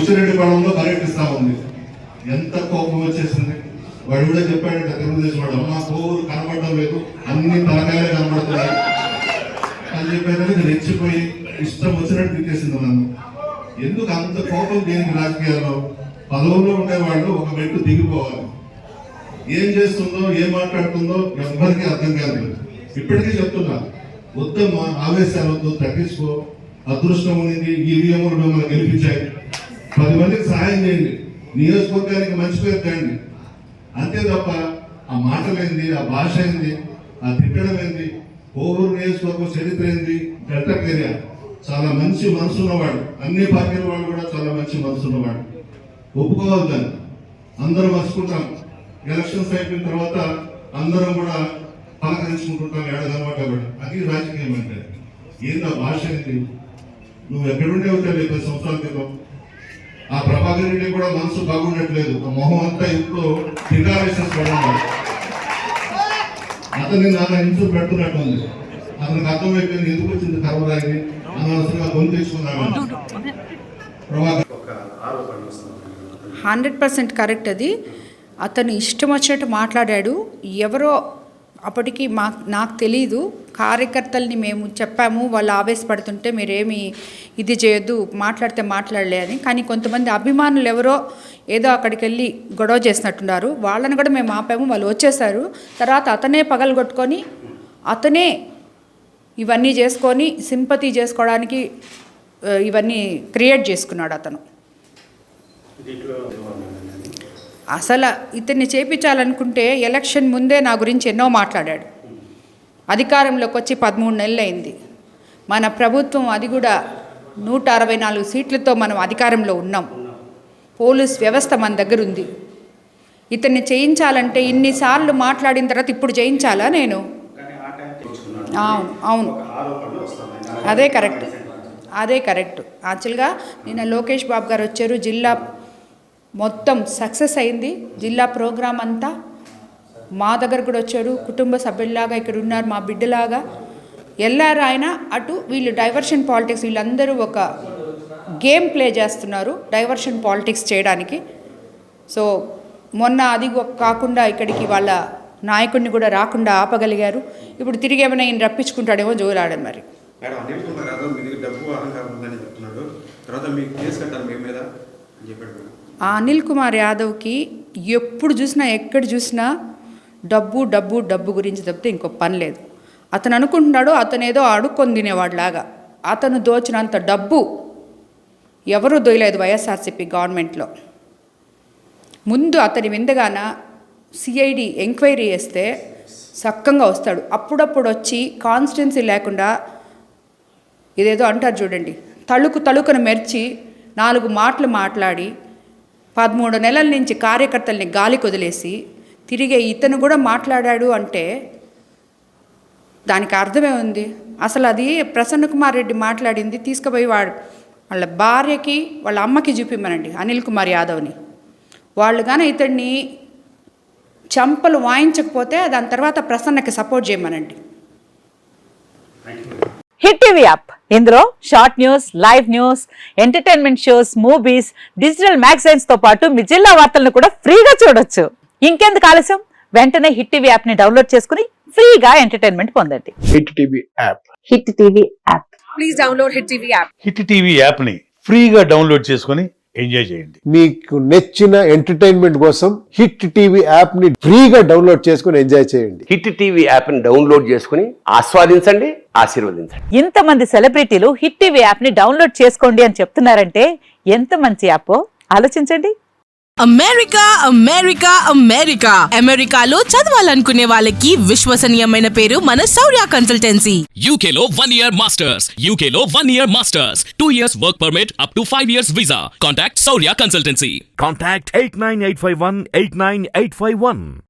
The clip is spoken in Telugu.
బుచ్చిరెడ్డిపాళెంలో పర్యటిస్తా ఉంది. ఎంత కోపం వచ్చేసింది. వాడు కూడా చెప్పాడంట తెలుగుదేశం వాడు, అమ్మ కోరు కనబడడం లేదు, అన్ని తలకాయలే కనబడుతున్నాయి అని చెప్పారని రెచ్చిపోయి ఇష్టం వచ్చినట్టు తిట్టేసింది నన్ను. ఎందుకు అంత కోపం దేనికి? రాజకీయాల్లో పదవుల్లో ఉండేవాళ్ళు ఒక మెట్టు దిగిపోవాలి. ఏం చేస్తుందో ఏం మాట్లాడుతుందో ఎవరికి అర్థం కాదు. ఇప్పటికీ చెప్తున్నా, వద్దమ్మా ఆవేశాలు వద్దు, తగ్గించుకో. అదృష్టం ఉంది, ఈవీఎంలు మిమ్మల్ని గెలిపించాయి. 10 మందికి సహాయం చేయండి, నియోజకవర్గానికి మంచి పేరు తేండి. అంతే తప్ప ఆ మాటలేంది, ఆ భాష ఏంది, ఆ తిట్టడం ఏంది, కోవూరు నియోజకవర్గం చరిత్ర ఏంది. డెల్టక్ ఏరియా చాలా మంచి మనసు ఉన్నవాడు, అన్ని పార్టీల వాళ్ళు కూడా చాలా మంచి మనసు ఉన్నవాడు. ఒప్పుకోవాలి దాన్ని, అందరం మర్చుకుంటాం. ఎలక్షన్స్ అయిపోయిన తర్వాత అందరం కూడా పలకరించుకుంటుంటాం, ఏడదన్నమాట. కాబట్టి అది రాజకీయం అంటే ఏంది, ఆ భాష ఏంటి? నువ్వు ఎక్కడుండేవు తెలియదు 10 సంవత్సరాల క్రితం. ఆ ప్రభాకర్ రెడ్డి కూడా మనసు బాగుండట్లేదు, మొహం అంతా ఇప్పుడు ఫిగారేషన్స్ పడున్నాడు. అతన్ని నాన్న హింసలు పెడుతున్నట్టుంది. అతనికి అర్థమైపోయింది ఎందుకు వచ్చింది కర్మరాయి, అనవసరంగా గొంతు తెచ్చుకున్నాడు. 100% కరెక్ట్. అది అతను ఇష్టం వచ్చినట్టు మాట్లాడాడు. ఎవరో అప్పటికి నాకు తెలీదు, కార్యకర్తల్ని మేము చెప్పాము, వాళ్ళు ఆవేశపడుతుంటే మీరేమి ఇది చేయొద్దు, మాట్లాడితే మాట్లాడలే అని. కానీ కొంతమంది అభిమానులు ఎవరో ఏదో అక్కడికి వెళ్ళి గొడవ చేసినట్టున్నారు. వాళ్ళని కూడా మేము ఆపాము, వాళ్ళు వచ్చేసారు. తర్వాత అతనే పగలగొట్టుకొని అతనే ఇవన్నీ చేసుకొని సింపతి చేసుకోవడానికి ఇవన్నీ క్రియేట్ చేసుకున్నాడు అతను. అసలు ఇతన్ని చేపించాలనుకుంటే ఎలక్షన్ ముందే నా గురించి ఎన్నో మాట్లాడాడు. అధికారంలోకి వచ్చి 13 నెలలు అయింది. మన ప్రభుత్వం అది కూడా 164 సీట్లతో మనం అధికారంలో ఉన్నాం. పోలీస్ వ్యవస్థ మన దగ్గర ఉంది. ఇతన్ని చేయించాలంటే ఇన్నిసార్లు మాట్లాడిన తర్వాత ఇప్పుడు చేయించాలా నేను? అవును, అదే కరెక్ట్. యాక్చువల్గా నిన్న లోకేష్ బాబు గారు వచ్చారు, జిల్లా మొత్తం సక్సెస్ అయింది. జిల్లా ప్రోగ్రాం అంతా మా దగ్గర కూడా వచ్చారు, కుటుంబ సభ్యుల్లాగా ఇక్కడ ఉన్నారు, మా బిడ్డలాగా వెళ్ళారు ఆయన. అటు వీళ్ళు డైవర్షన్ పాలిటిక్స్, వీళ్ళందరూ ఒక గేమ్ ప్లే చేస్తున్నారు డైవర్షన్ పాలిటిక్స్ చేయడానికి. సో మొన్న అది కాకుండా ఇక్కడికి వాళ్ళ నాయకుడిని కూడా రాకుండా ఆపగలిగారు. ఇప్పుడు తిరిగి ఏమైనా ఈయన రప్పించుకుంటాడేమో జోలాడని మరి. అనిల్ కుమార్ యాదవ్కి ఎప్పుడు చూసినా ఎక్కడ చూసినా డబ్బు గురించి తప్పితే ఇంకో పని లేదు. అతను అనుకుంటున్నాడు అతను ఏదో అడుక్కొని తినేవాడిలాగా. అతను దోచినంత డబ్బు ఎవరూ దోయలేదు వైఎస్ఆర్సీపీ గవర్నమెంట్లో. ముందు అతని విందగాన సిఐడి ఎంక్వైరీ చేస్తే సక్కంగా వస్తాడు. అప్పుడప్పుడు వచ్చి కాన్స్టిట్యున్సీ లేకుండా ఇదేదో అంటారు చూడండి, తళుకును మెర్చి 4 మాటలు మాట్లాడి 13 నెలల నుంచి కార్యకర్తల్ని గాలికి వదిలేసి తిరిగే ఇతను కూడా మాట్లాడాడు అంటే దానికి అర్థమే ఉంది. అసలు అది ప్రసన్న కుమార్ రెడ్డి మాట్లాడింది తీసుకుపోయి వాళ్ళ భార్యకి వాళ్ళ అమ్మకి చూపిమ్మనండి, అనిల్ కుమార్ యాదవ్ని. వాళ్ళు కానీ ఇతన్ని చంపలు వాయించకపోతే దాని తర్వాత ప్రసన్నకి సపోర్ట్ చేయమనండి. హిట్ టీవీ యాప్, ఇందులో short news, live news, entertainment shows, movies, digital magazines తో పాటు మీ జిల్లా వార్తలను కూడా ఫ్రీగా చూడొచ్చు. ఇంకెందుకు ఆలస్యం, వెంటనే హిట్ టీవీ యాప్ ని డౌన్లోడ్ చేసుకుని ఫ్రీగా ఎంటర్టైన్మెంట్ పొందండి. Hit TV app, please download hit TV app. Hit TV app ని ఫ్రీగా డౌన్లోడ్ చేసుకుని ఎంజాయ్ చేయండి. మీకు నచ్చిన ఎంటర్టైన్మెంట్ కోసం హిట్ టీవీ యాప్ ని ఫ్రీగా డౌన్లోడ్ చేసుకుని ఎంజాయ్ చేయండి. హిట్ టీవీ యాప్ ని డౌన్లోడ్ చేసుకుని ఆస్వాదించండి, ఆశీర్వదించండి. ఇంతమంది సెలబ్రిటీలు హిట్ టీవీ యాప్ ని డౌన్లోడ్ చేసుకోండి అని చెప్తున్నారంటే ఎంత మంచి యాప్ ఆలోచించండి. అమెరికాలో చదవాలనుకునే వాళ్ళకి విశ్వసనీయమైన పేరు మన శౌర్య కన్సల్టెన్సీ. UK లో 1 year masters, 2 years work permit up to 5 years visa. Contact Saurya Consultancy. Contact 89851 89851.